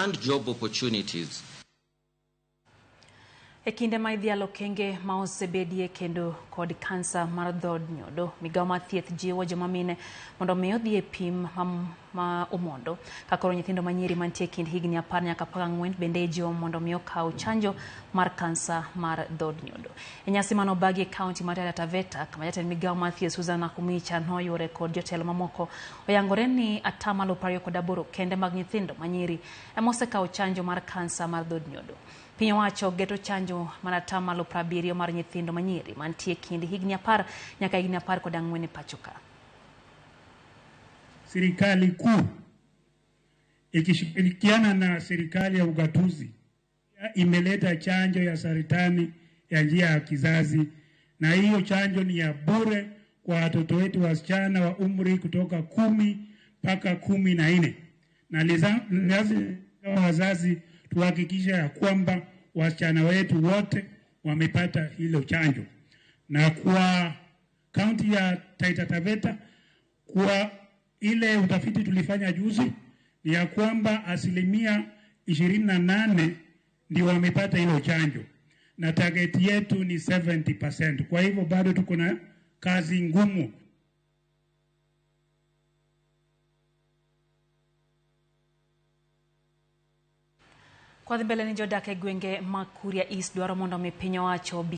and job opportunities. Ekinde maidhialo kenge ma osebedie kendo kod kansa mar dhood nyodo, Migao mar thieth jiwo joma mine mondo mi odhi e pim ma omondo. Kakoro nyithindo ma nyiri mantie kind higni 10 nyaka 14 bende jiwo mondo mi okaw chanjo mar kansa mar dhood nyodo. E nyasi manobagi e kaunti mar Taveta, kama jatend Migao mar thieth Susan Akumicha noyure kod jotelo mamoko oyangore ni 28% kende mag nyithindo ma nyiri ema osekawo chanjo mar kansa mar dhood nyodo. Piny owacho geto chanjo mana 70% mar nyithindo ma nyiri mantie kind higni 10 nyaka higni 14 e pacho ka. Serikali kuu ikishirikiana na serikali ya ugatuzi imeleta chanjo ya saratani ya njia ya kizazi, na hiyo chanjo ni ya bure kwa watoto wetu wasichana wa umri kutoka 10 mpaka 14. Na lazima wazazi tuhakikisha ya kwamba wasichana wetu wote wamepata hilo chanjo. Na kwa kaunti ya Taita Taveta, kwa ile utafiti tulifanya juzi ni ya kwamba 28% ndio wamepata hilo chanjo, na target yetu ni 70%. Kwa hivyo bado tuko na kazi ngumu. Kwa mbele ni jodake gwenge Makuria East dwaro mondo mi piny owacho